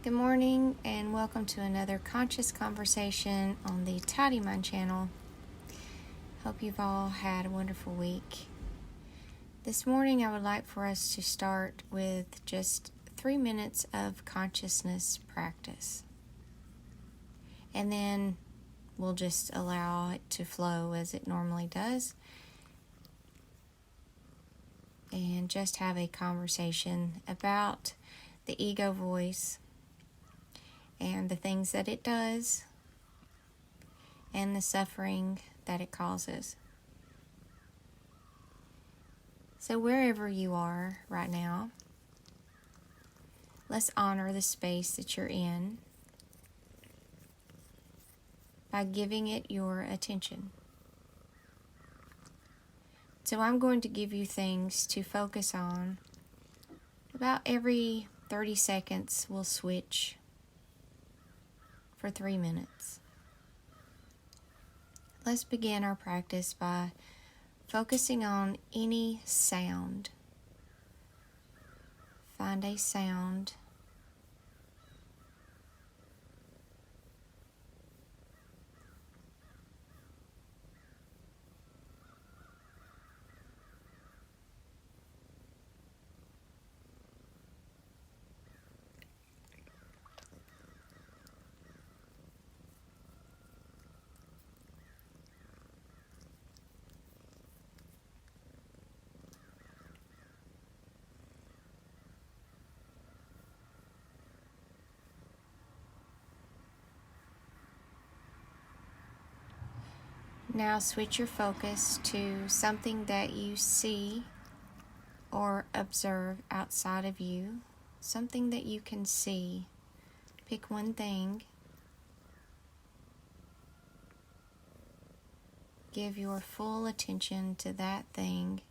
Good morning and welcome to another conscious conversation on the Tidy Mind channel. Hope you've all had a wonderful week. This morning I would like for us to start with just 3 minutes of consciousness practice. And then we'll just allow it to flow as it normally does. And just have a conversation about the ego voice and the things that it does, and the suffering that it causes. So wherever you are right now, let's honor the space that you're in by giving it your attention. So I'm going to give you things to focus on. About every 30 seconds, we'll switch for 3 minutes. Let's begin our practice by focusing on any sound. Find a sound. Now switch your focus to something that you see or observe outside of you. Something that you can see. Pick one thing. Give your full attention to that thing.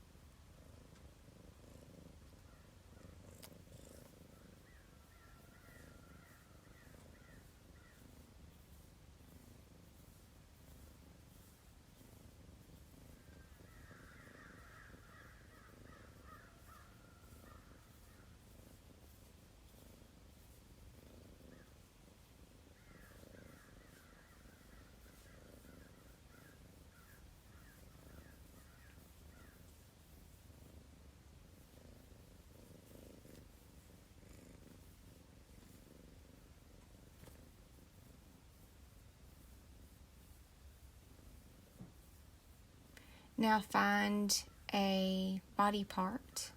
Now find a body part,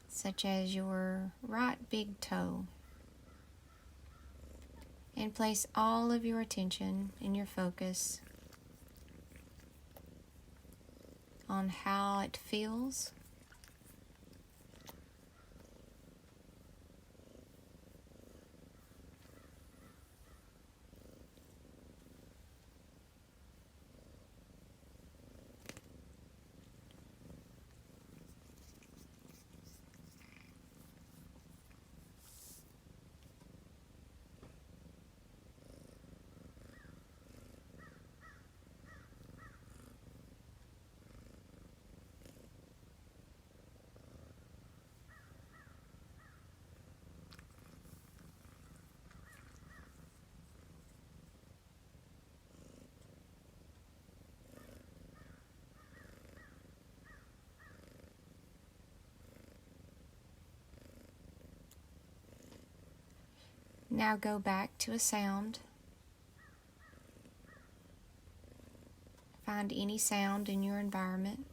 such as your right big toe, and place all of your attention and your focus on how it feels. Now go back to a sound. Find any sound in your environment.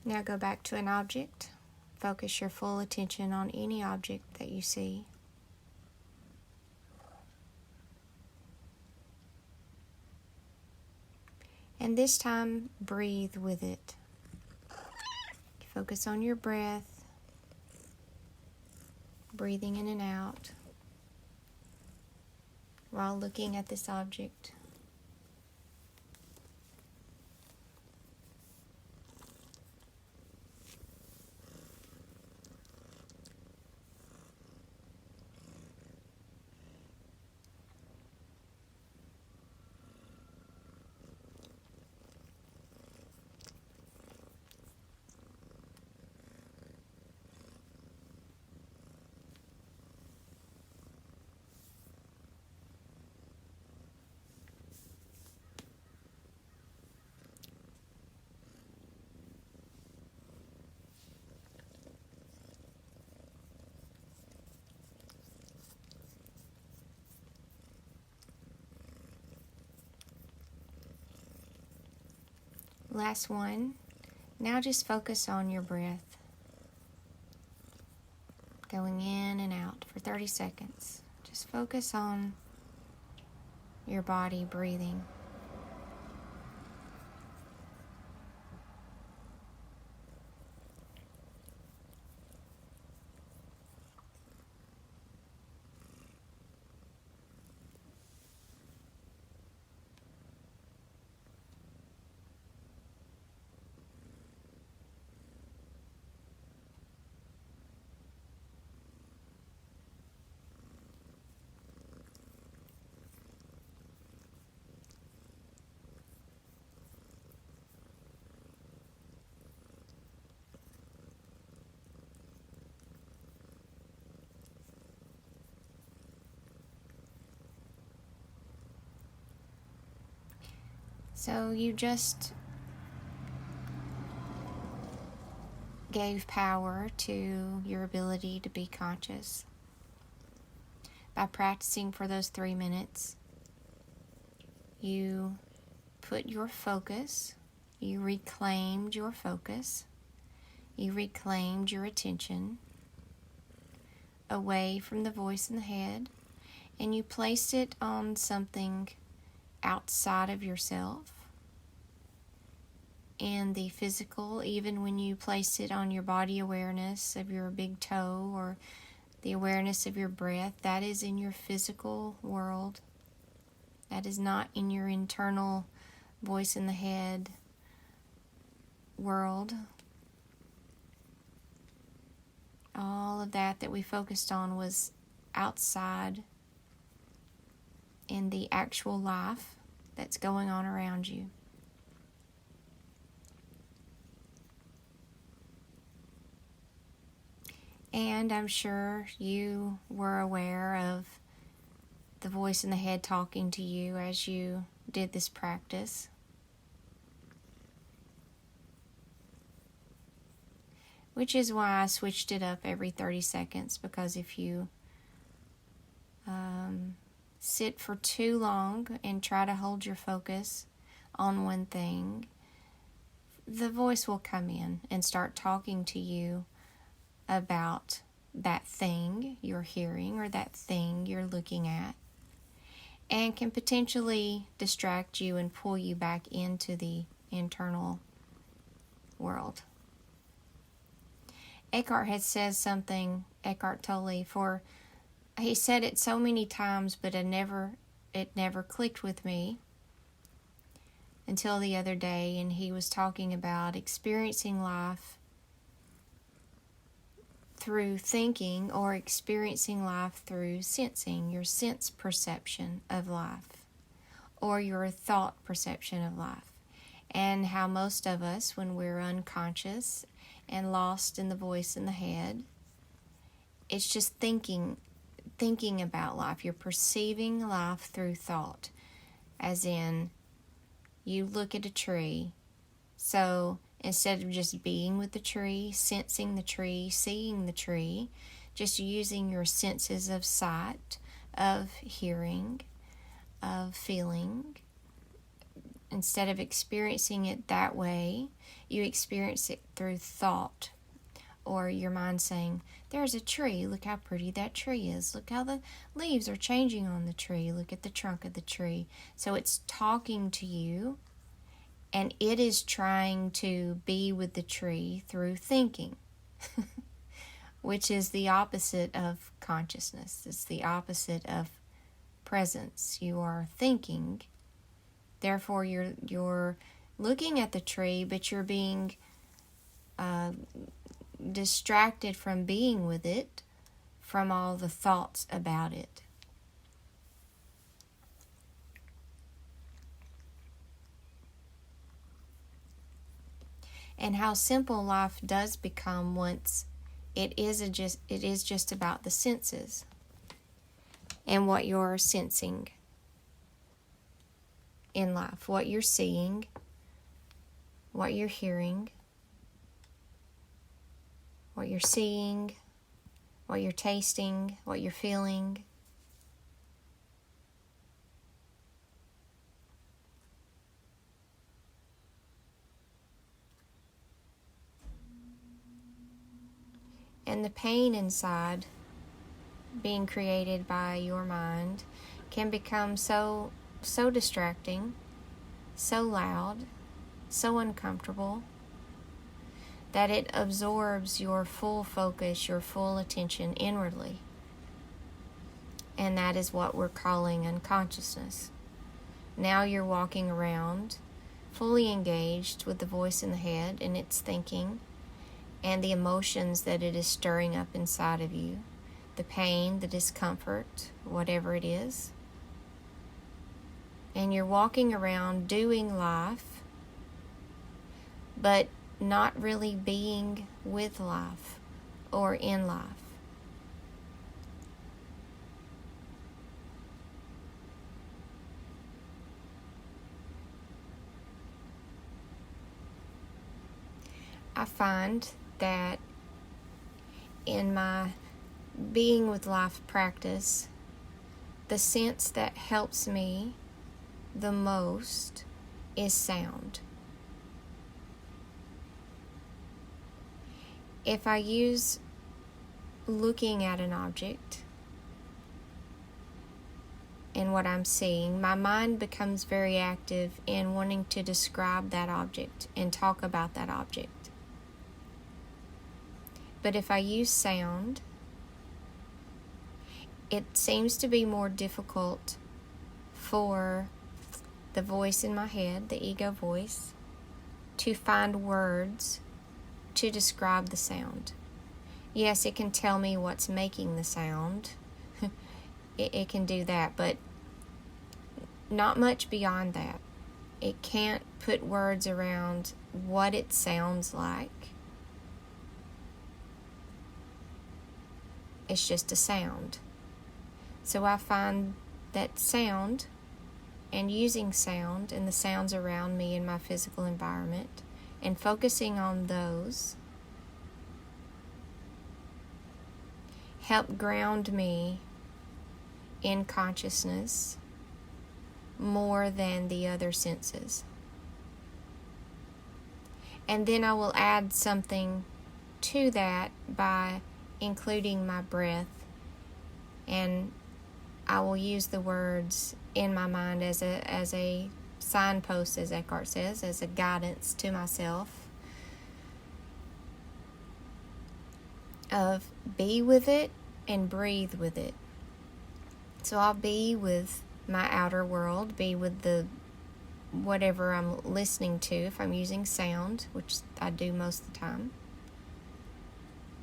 Now go back to an object. Focus your full attention on any object that you see. And this time, breathe with it. Focus on your breath, breathing in and out while looking at this object. Last one. Now just focus on your breath. Going in and out for 30 seconds. Just focus on your body breathing. So you just gave power to your ability to be conscious. By practicing for those 3 minutes, you put your focus, you reclaimed your focus, you reclaimed your attention away from the voice in the head, and you placed it on something outside of yourself. And the physical, even when you place it on your body awareness of your big toe or the awareness of your breath, that is in your physical world. That is not in your internal voice in the head world. All of that we focused on was outside in the actual life that's going on around you. And I'm sure you were aware of the voice in the head talking to you as you did this practice. Which is why I switched it up every 30 seconds, because if you sit for too long and try to hold your focus on one thing, the voice will come in and start talking to you about that thing you're hearing or that thing you're looking at, and can potentially distract you and pull you back into the internal world. Eckhart had said something, Eckhart Tolle, he said it so many times, but it never clicked with me until the other day, and he was talking about experiencing life through thinking or experiencing life through sensing, your sense perception of life or your thought perception of life, and how most of us, when we're unconscious and lost in the voice in the head, it's just thinking about life. You're perceiving life through thought, as in you look at a tree. So instead of just being with the tree, sensing the tree, seeing the tree, just using your senses of sight, of hearing, of feeling, instead of experiencing it that way, you experience it through thought, or your mind saying, there's a tree, look how pretty that tree is, look how the leaves are changing on the tree, look at the trunk of the tree. So it's talking to you, And it is trying to be with the tree through thinking, which is the opposite of consciousness. It's the opposite of presence. You are thinking, therefore you're looking at the tree, but you're being distracted from being with it, from all the thoughts about it. And how simple life does become once it is just about the senses and what you're sensing in life, what you're seeing, what you're hearing, what you're seeing, what you're tasting, what you're feeling. And the pain inside being created by your mind can become so distracting, so loud, so uncomfortable, that it absorbs your full focus, your full attention inwardly. And that is what we're calling unconsciousness. Now you're walking around fully engaged with the voice in the head and its thinking and the emotions that it is stirring up inside of you, the pain, the discomfort, whatever it is. And you're walking around doing life, but not really being with life or in life. I find that in my being with life practice, the sense that helps me the most is sound. If I use looking at an object and what I'm seeing, my mind becomes very active in wanting to describe that object and talk about that object. But if I use sound, it seems to be more difficult for the voice in my head, the ego voice, to find words to describe the sound. Yes, it can tell me what's making the sound. It can do that, but not much beyond that. It can't put words around what it sounds like. It's just a sound. So I find that sound and using sound and the sounds around me in my physical environment and focusing on those help ground me in consciousness more than the other senses. And then I will add something to that by including my breath, and I will use the words in my mind as a signpost, as Eckhart says, as a guidance to myself of be with it and breathe with it. So I'll be with my outer world, be with the whatever I'm listening to, if I'm using sound, which I do most of the time.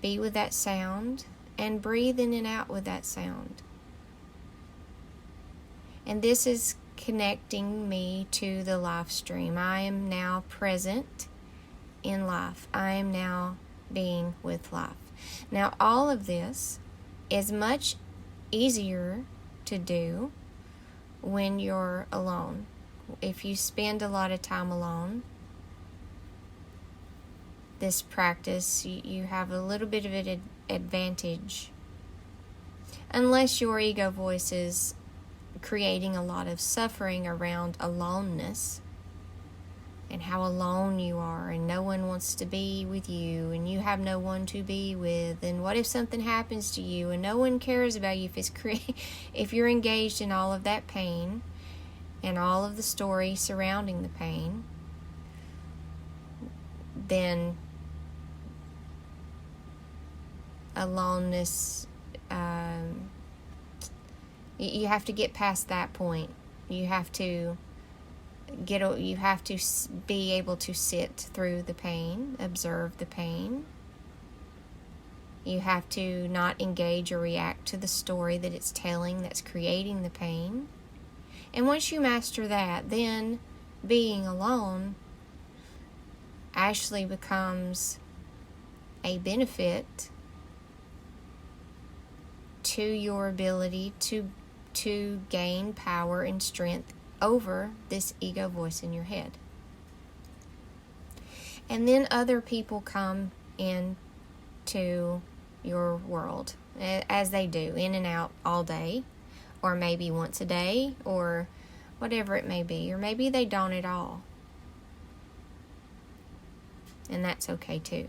Be with that sound and breathe in and out with that sound. And this is connecting me to the life stream. I am now present in life. I am now being with life. Now, all of this is much easier to do when you're alone. If you spend a lot of time alone, this practice, you have a little bit of an advantage. Unless your ego voice is creating a lot of suffering around aloneness and how alone you are and no one wants to be with you and you have no one to be with, and what if something happens to you and no one cares about you, if you're engaged in all of that pain and all of the story surrounding the pain, then aloneness, you have to get past that point. You have to be able to sit through the pain, observe the pain. You have to not engage or react to the story that it's telling that's creating the pain. And once you master that, then being alone actually becomes a benefit to your ability to gain power and strength over this ego voice in your head. And then other people come into your world, as they do, in and out all day, or maybe once a day, or whatever it may be, or maybe they don't at all. And that's okay too.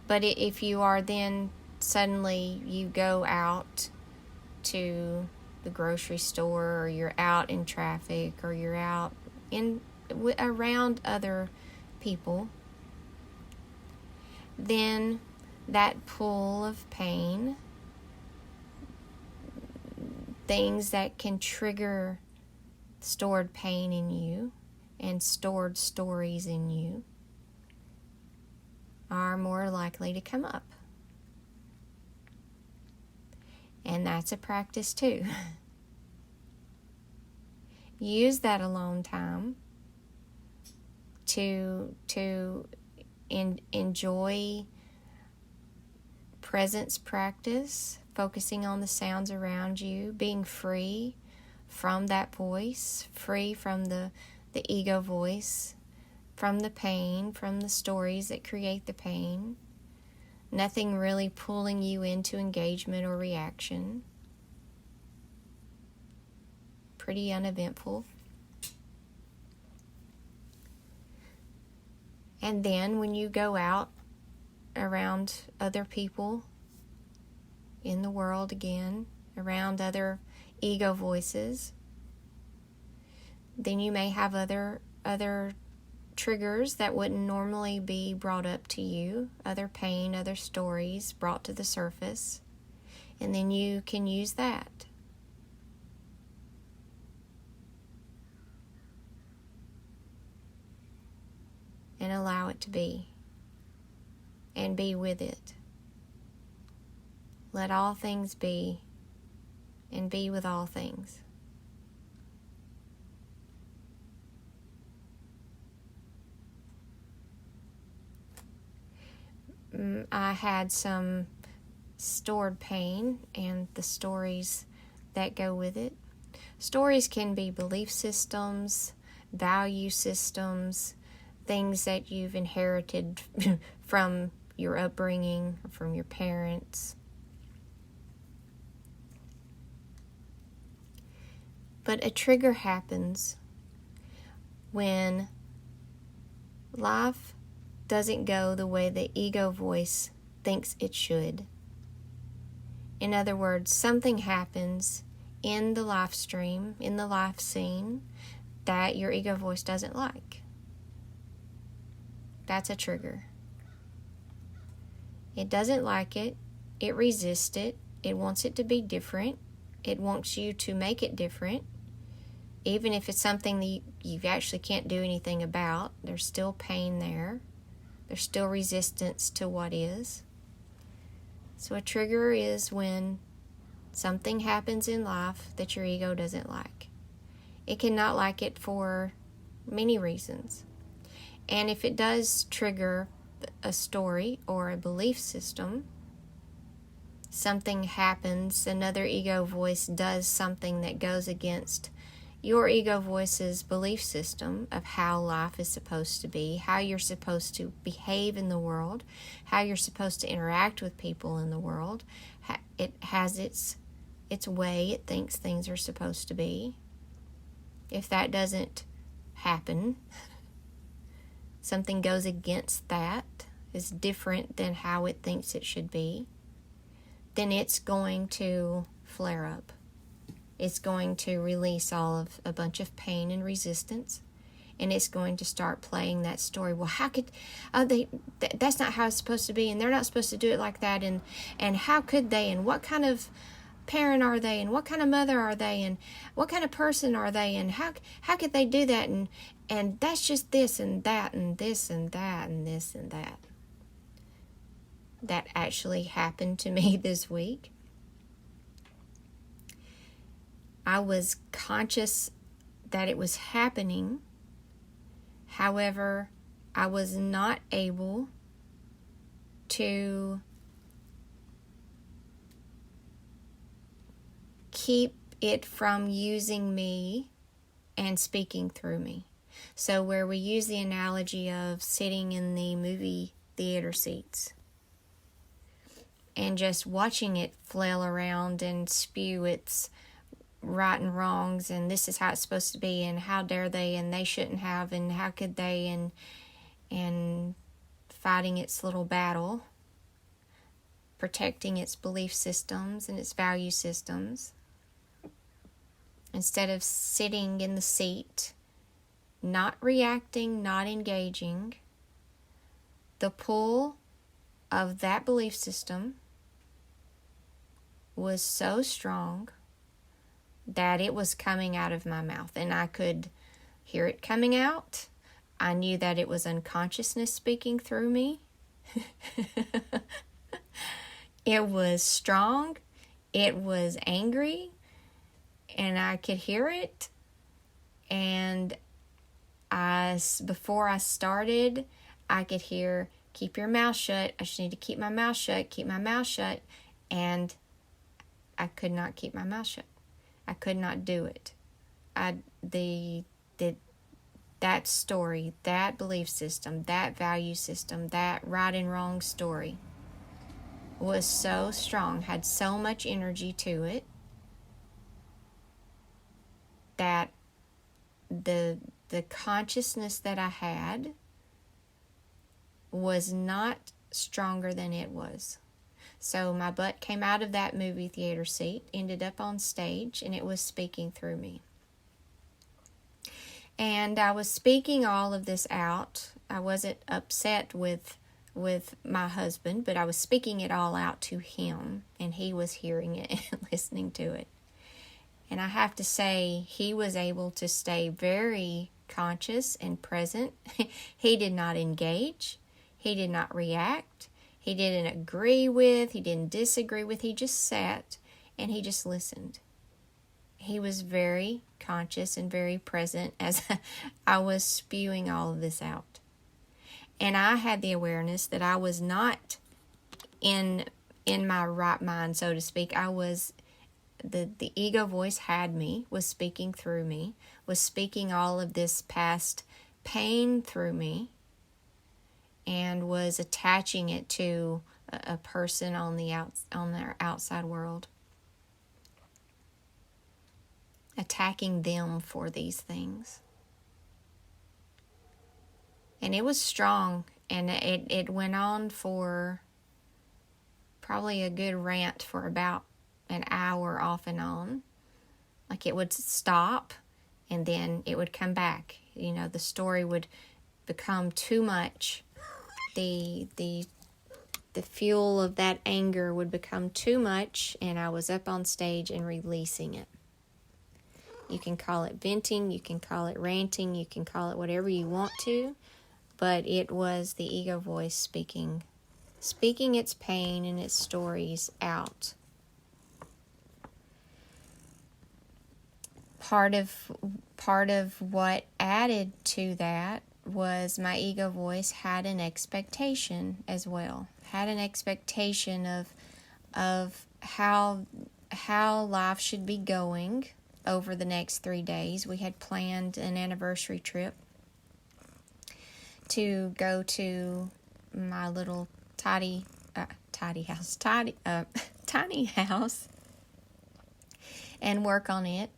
But if you are then suddenly you go out to the grocery store, or you're out in traffic, or you're out around other people, then that pool of pain, things that can trigger stored pain in you and stored stories in you, are more likely to come up. And that's a practice too. Use that alone time to enjoy presence practice, focusing on the sounds around you, being free from that voice, free from the ego voice, from the pain, from the stories that create the pain. Nothing really pulling you into engagement or reaction. Pretty uneventful. And then when you go out around other people in the world again, around other ego voices, then you may have other triggers that wouldn't normally be brought up to you, other pain, other stories brought to the surface, and then you can use that. And allow it to be, and be with it. Let all things be, and be with all things. I had some stored pain and the stories that go with it. Stories can be belief systems, value systems, things that you've inherited from your upbringing, from your parents. But a trigger happens when life doesn't go the way the ego voice thinks it should. In other words, something happens in the life stream, in the life scene, that your ego voice doesn't like. That's a trigger. It doesn't like it. It resists it. It wants it to be different. It wants you to make it different. Even if it's something that you actually can't do anything about, there's still pain there. There's still resistance to what is. So a trigger is when something happens in life that your ego doesn't like. It cannot like it for many reasons. And if it does trigger a story or a belief system, something happens, another ego voice does something that goes against your ego voice's belief system of how life is supposed to be, how you're supposed to behave in the world, how you're supposed to interact with people in the world. It has its way it thinks things are supposed to be. If that doesn't happen, something goes against that, is different than how it thinks it should be, then it's going to flare up. It's going to release a bunch of pain and resistance, and it's going to start playing that story. Well, how could that's not how it's supposed to be, and they're not supposed to do it like that, and how could they, and what kind of parent are they, and what kind of mother are they, and what kind of person are they, and how could they do that, and that's just this and that and this and that and this and that. That actually happened to me this week. I was conscious that it was happening. However, I was not able to keep it from using me and speaking through me. So where we use the analogy of sitting in the movie theater seats and just watching it flail around and spew its right and wrongs, and this is how it's supposed to be, and how dare they, and they shouldn't have, and how could they, and fighting its little battle, protecting its belief systems and its value systems, instead of sitting in the seat, not reacting, not engaging. The pull of that belief system was so strong that it was coming out of my mouth, and I could hear it coming out. I knew that it was unconsciousness speaking through me. It was strong. It was angry, and I could hear it. And before I started, I could hear, keep your mouth shut. I just need to keep my mouth shut, keep my mouth shut. And I could not keep my mouth shut. I could not do it. That story, that belief system, that value system, that right and wrong story was so strong, had so much energy to it, that the consciousness that I had was not stronger than it was. So my butt came out of that movie theater seat, ended up on stage, and it was speaking through me. And I was speaking all of this out. I wasn't upset with my husband, but I was speaking it all out to him, and he was hearing it and listening to it. And I have to say, he was able to stay very conscious and present. He did not engage. He did not react. He didn't agree with, he didn't disagree with, he just sat and he just listened. He was very conscious and very present as I was spewing all of this out. And I had the awareness that I was not in my right mind, so to speak. I was, the ego voice had me, was speaking through me, was speaking all of this past pain through me, and was attaching it to a person on their outside world, attacking them for these things. And it was strong, and it went on for probably a good rant for about an hour off and on. Like, it would stop and then it would come back. You know, the story would become too much. The fuel of that anger would become too much, and I was up on stage and releasing it. You can call it venting, you can call it ranting, you can call it whatever you want to, but it was the ego voice speaking its pain and its stories out. Part of what added to that was my ego voice had an expectation as well. Had an expectation of how life should be going over the next 3 days. We had planned an anniversary trip to go to my little tiny house and work on it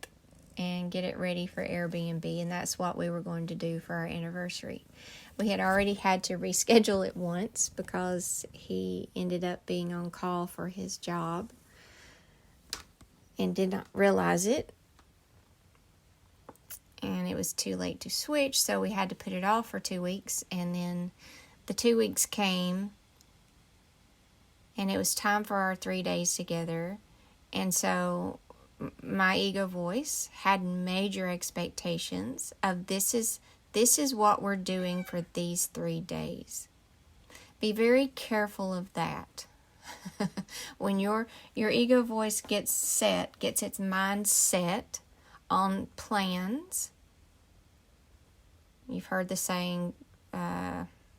and get it ready for Airbnb, and that's what we were going to do for our anniversary. We had already had to reschedule it once because he ended up being on call for his job and did not realize it. And and it was too late to switch, so we had to put it off for 2 weeks. And then the 2 weeks came, and it was time for our 3 days together. And so my ego voice had major expectations of this is what we're doing for these 3 days. Be very careful of that. When your ego voice gets its mind set on plans. You've heard the saying,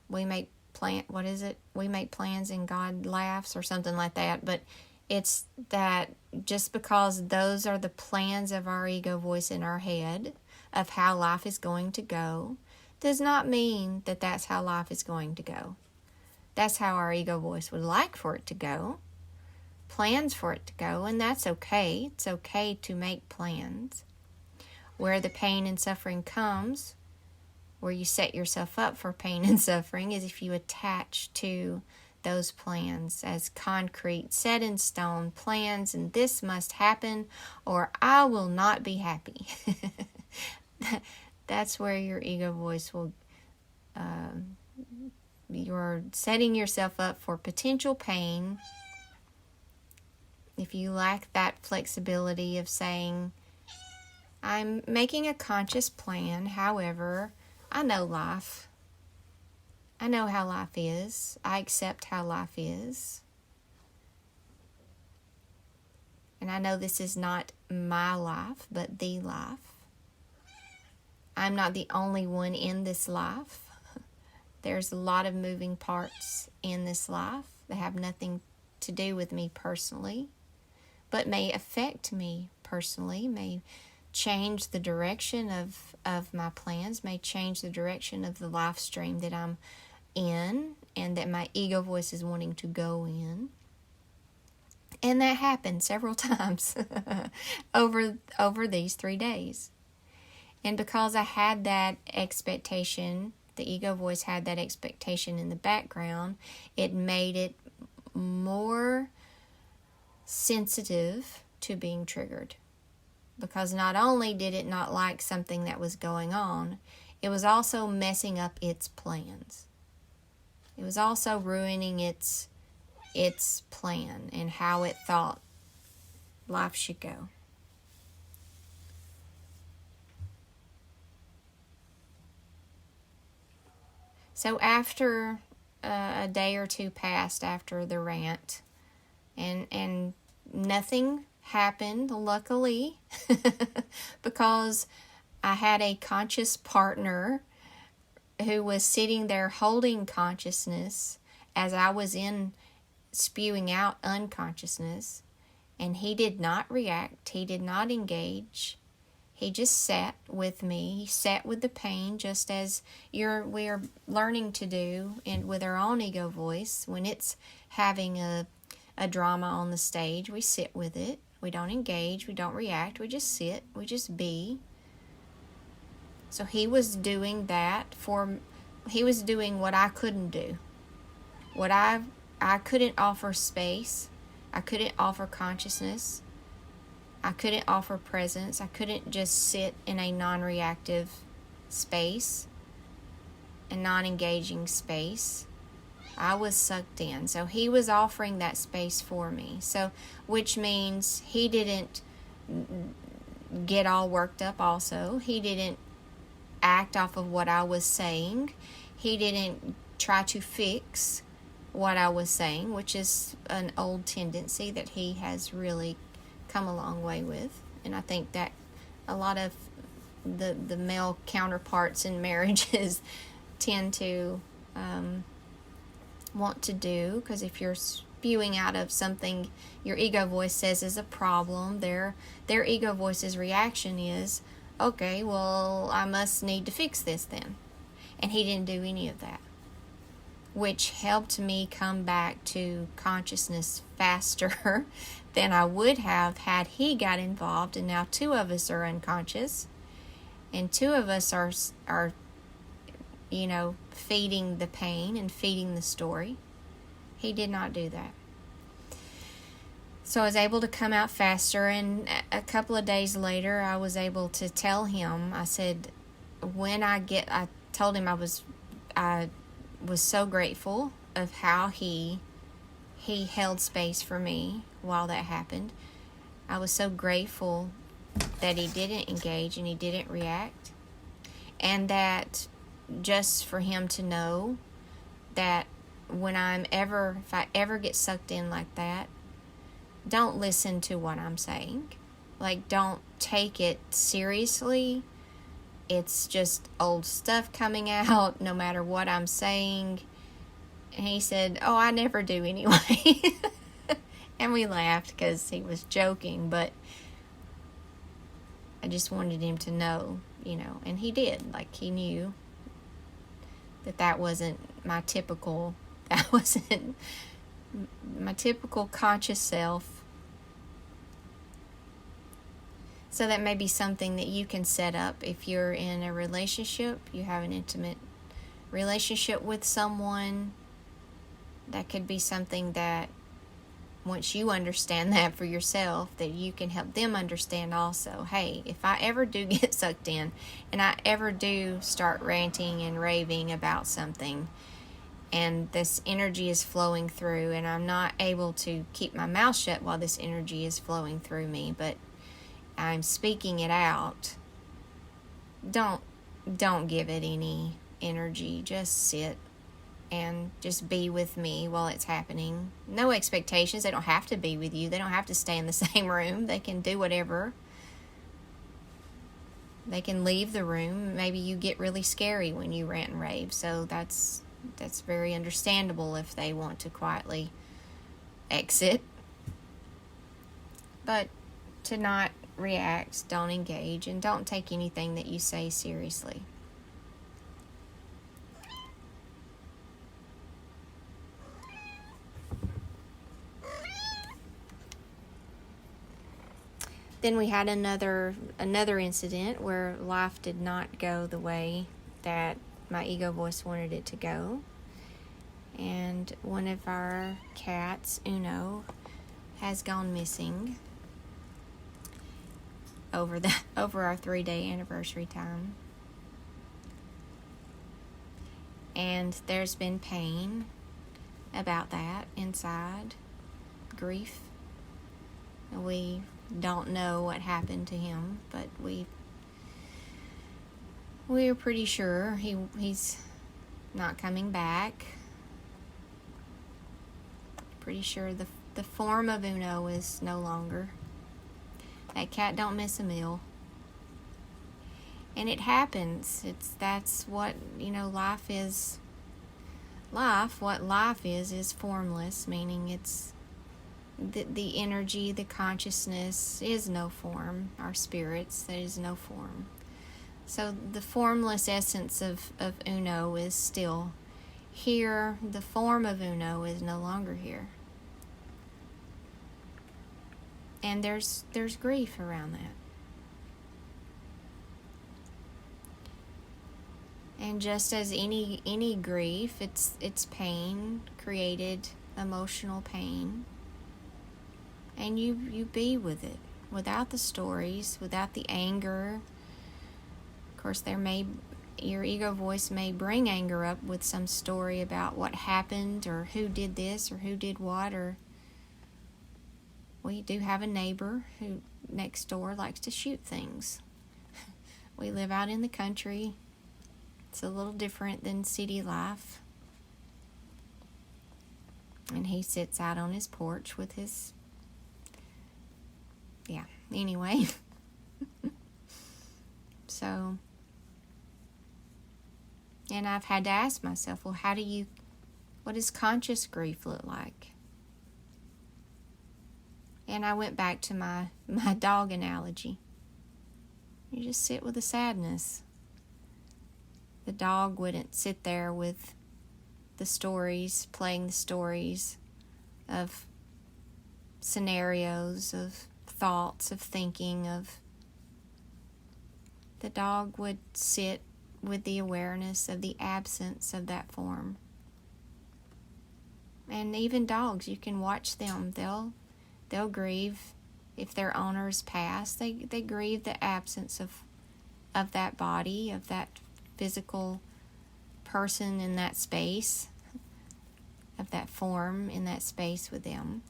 we make plans and God laughs, or something like that. But it's that just because those are the plans of our ego voice in our head of how life is going to go, does not mean that that's how life is going to go. That's how our ego voice would like for it to go. Plans for it to go, and that's okay. It's okay to make plans. Where the pain and suffering comes, where you set yourself up for pain and suffering, is if you attach to those plans as concrete, set in stone plans, and this must happen or I will not be happy. That's where your ego voice will, you're setting yourself up for potential pain if you lack that flexibility of saying, I'm making a conscious plan, however, I know life. I know how life is. I accept how life is. And I know this is not my life, but the life. I'm not the only one in this life. There's a lot of moving parts in this life that have nothing to do with me personally, but may affect me personally, may change the direction of my plans, may change the direction of the life stream that I'm in and that my ego voice is wanting to go in. And that happened several times over these 3 days. And because I had that expectation, the ego voice had that expectation in the background, it made it more sensitive to being triggered. Because not only did it not like something that was going on, it was also messing up its plans. It was also ruining its plan and how it thought life should go. So after a day or two passed after the rant, and nothing happened, luckily, because I had a conscious partner who was sitting there holding consciousness as I was spewing out unconsciousness, and he did not react, he did not engage. He just sat with me. He sat with the pain, just as we are learning to do, and with our own ego voice. When it's having a drama on the stage, we sit with it. We don't engage. We don't react. We just sit. We just be. So he was doing that he was doing what I couldn't do. What I couldn't offer space. I couldn't offer consciousness. I couldn't offer presence. I couldn't just sit in a non-reactive space, a non-engaging space. I was sucked in. So he was offering that space for me. So, which means he didn't get all worked up also. He didn't act off of what I was saying. He didn't try to fix what I was saying, which is an old tendency that he has really come a long way with. And I think that a lot of the male counterparts in marriages tend to want to do, because if you're spewing out of something your ego voice says is a problem, their ego voice's reaction is, okay, well, I must need to fix this then. And he didn't do any of that, which helped me come back to consciousness faster than I would have had he got involved. And now 2 of us are unconscious, and 2 of us are feeding the pain and feeding the story. He did not do that. So I was able to come out faster, and a couple of days later, I was able to tell him, I said, I told him I was so grateful of how he held space for me while that happened. I was so grateful that he didn't engage and he didn't react, and that just for him to know that if I ever get sucked in like that, don't listen to what I'm saying. Like, don't take it seriously. It's just old stuff coming out no matter what I'm saying. And he said, "Oh, I never do anyway." And we laughed because he was joking, but I just wanted him to know, and he did. Like, he knew that wasn't my typical conscious self. So that may be something that you can set up if you're in a relationship, you have an intimate relationship with someone. That could be something that, once you understand that for yourself, that you can help them understand also. Hey, if I ever do get sucked in and I ever do start ranting and raving about something, and this energy is flowing through, and I'm not able to keep my mouth shut while this energy is flowing through me, but I'm speaking it out, don't give it any energy. Just sit and just be with me while it's happening. No expectations. They don't have to be with you. They don't have to stay in the same room. They can do whatever. They can leave the room. Maybe you get really scary when you rant and rave, so that's very understandable if they want to quietly exit. But to not react, don't engage, and don't take anything that you say seriously. Then we had another incident where life did not go the way that my ego voice wanted it to go. And one of our cats, Uno, has gone missing over our 3-day anniversary time. And there's been pain about that inside, grief. We don't know what happened to him, but we're pretty sure he's not coming back. Pretty sure the form of Uno is no longer. That cat don't miss a meal. And it happens. That's what, life is. What life is formless, meaning it's the energy, the consciousness is no form. Our spirits, there is no form. So the formless essence of Uno is still here. The form of Uno is no longer here. And there's grief around that. And just as any grief, it's pain, created emotional pain. And you be with it, without the stories, without the anger. Of course, your ego voice may bring anger up with some story about what happened, or who did this, or who did what, or we do have a neighbor who next door likes to shoot things. We live out in the country. It's a little different than city life. And he sits out on his porch with his... Yeah, anyway. So... And I've had to ask myself, well, what does conscious grief look like? And I went back to my dog analogy. You just sit with the sadness. The dog wouldn't sit there with the stories, playing the stories of scenarios, of thoughts, of thinking, of... The dog would sit with the awareness of the absence of that form. And even dogs, you can watch them. They'll grieve if their owners pass. They grieve the absence of that body, of that physical person in that space, of that form in that space with them.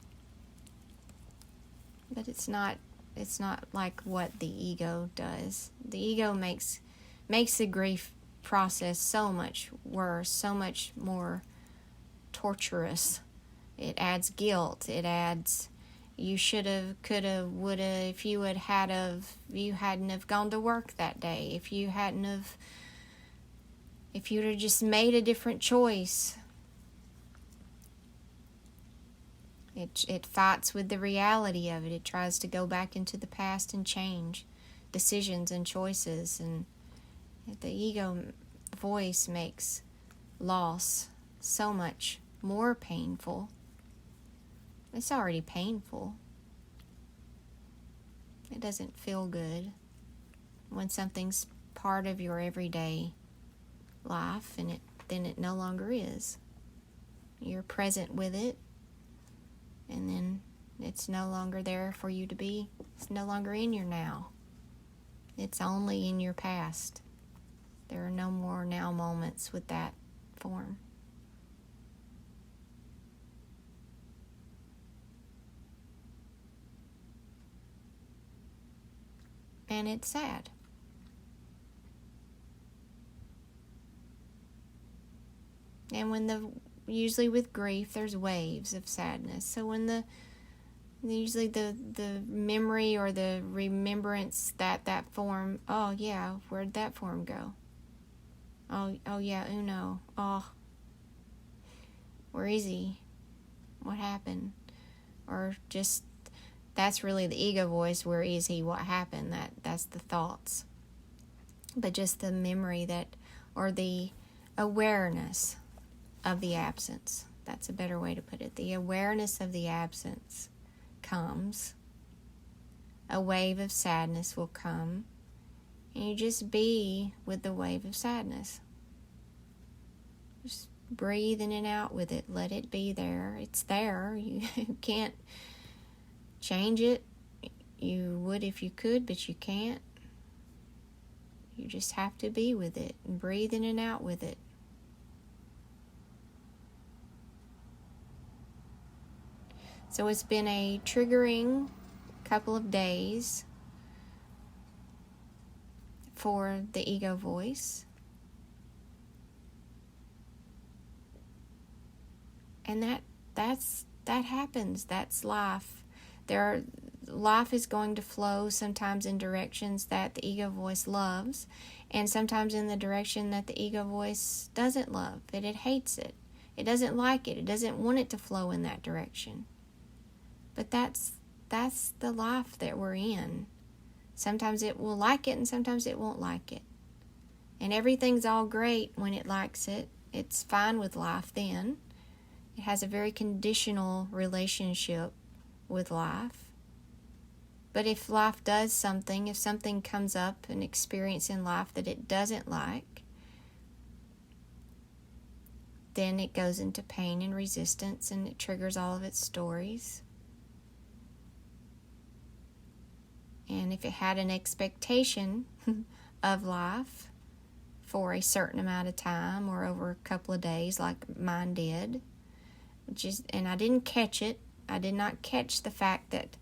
But it's not like what the ego does. The ego makes the grief process so much worse, so much more torturous. It adds guilt. It adds, you shoulda, coulda, woulda, if you hadn't have gone to work that day, if you'd have just made a different choice. It fights with the reality of it. It tries to go back into the past and change decisions and choices. And the ego voice makes loss so much more painful. It's already painful. It doesn't feel good when something's part of your everyday life and then it no longer is. You're present with it, and then it's no longer there for you to be. It's no longer in your now. It's only in your past. There are no more now moments with that form. And it's sad. And usually with grief, there's waves of sadness. So when usually the memory or the remembrance that form, oh yeah, where'd that form go? Oh yeah, Uno. Oh, where is he? What happened? Or just, that's really the ego voice. Where is he? What happened? That's the thoughts. But just the memory or the awareness of the absence. That's a better way to put it. The awareness of the absence comes. A wave of sadness will come. And you just be with the wave of sadness. Just breathe in and out with it. Let it be there. It's there. You can't change it. You would if you could, but you can't. You just have to be with it and breathe in and out with it. So it's been a triggering couple of days for the ego voice. And that happens. That's life. Life is going to flow sometimes in directions that the ego voice loves, and sometimes in the direction that the ego voice doesn't love. It hates it. It doesn't like it. It doesn't want it to flow in that direction. But that's the life that we're in. Sometimes it will like it and sometimes it won't like it. And everything's all great when it likes it. It's fine with life then. It has a very conditional relationship with life. But if life does something, if something comes up, an experience in life that it doesn't like, then it goes into pain and resistance and it triggers all of its stories. And if it had an expectation of life for a certain amount of time or over a couple of days like mine did, and I didn't catch it. I did not catch the fact that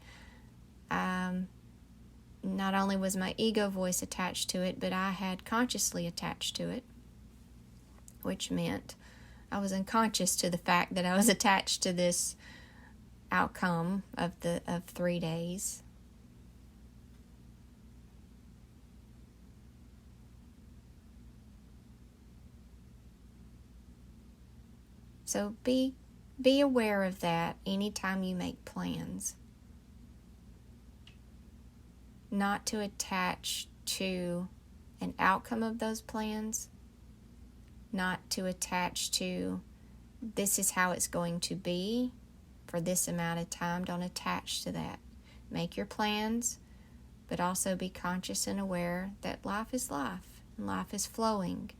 not only was my ego voice attached to it, but I had consciously attached to it, which meant I was unconscious to the fact that I was attached to this outcome of 3 days. So be aware of that anytime you make plans. Not to attach to an outcome of those plans. Not to attach to this is how it's going to be for this amount of time. Don't attach to that. Make your plans, but also be conscious and aware that life is life and life is flowing.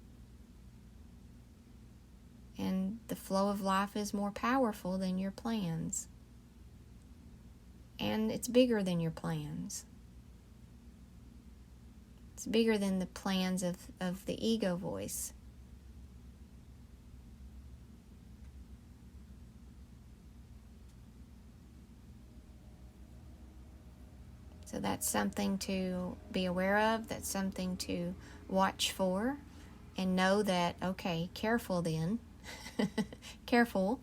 And the flow of life is more powerful than your plans. And it's bigger than your plans. It's bigger than the plans of the ego voice. So that's something to be aware of. That's something to watch for. And know that, okay, careful then. Careful.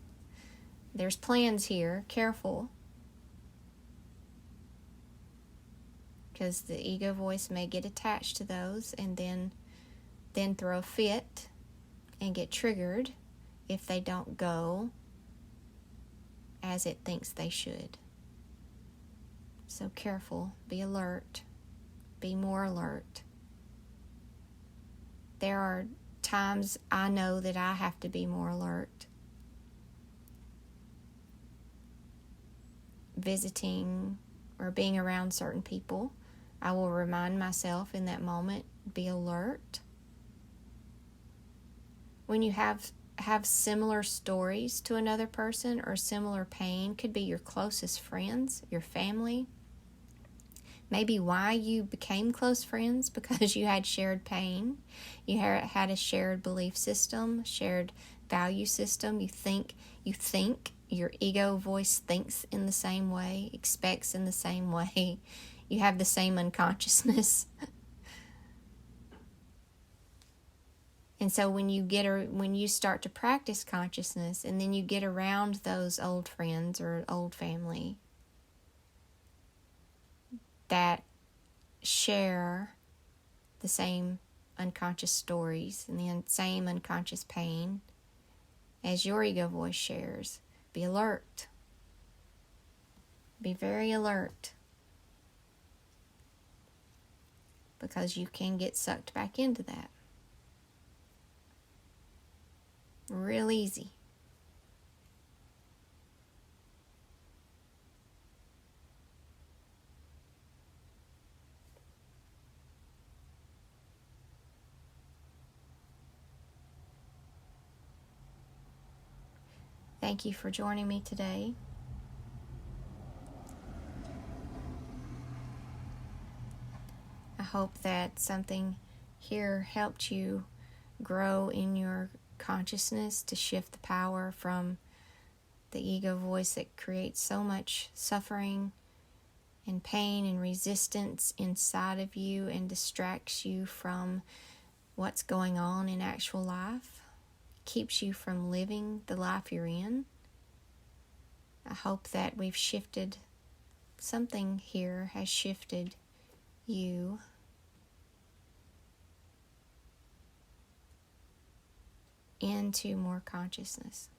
There's plans here. Careful. Because the ego voice may get attached to those and then throw a fit and get triggered if they don't go as it thinks they should. So careful. Be alert. Be more alert. There are times I know that I have to be more alert. Visiting or being around certain people, I will remind myself in that moment, be alert. When you have similar stories to another person or similar pain, could be your closest friends, your family. Maybe why you became close friends, because you had shared pain. You had a shared belief system, shared value system. You think your ego voice thinks in the same way, expects in the same way. You have the same unconsciousness. And so when you start to practice consciousness, and then you get around those old friends or old family that share the same unconscious stories and the same unconscious pain as your ego voice shares, be alert. Be very alert. Because you can get sucked back into that. Real easy. Thank you for joining me today. I hope that something here helped you grow in your consciousness to shift the power from the ego voice that creates so much suffering and pain and resistance inside of you and distracts you from what's going on in actual life, keeps you from living the life you're in. I hope that we've shifted, something here has shifted you into more consciousness.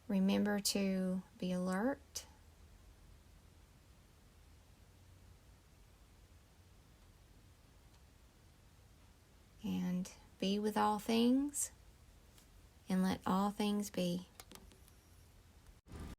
Remember to be alert. And be with all things, and let all things be.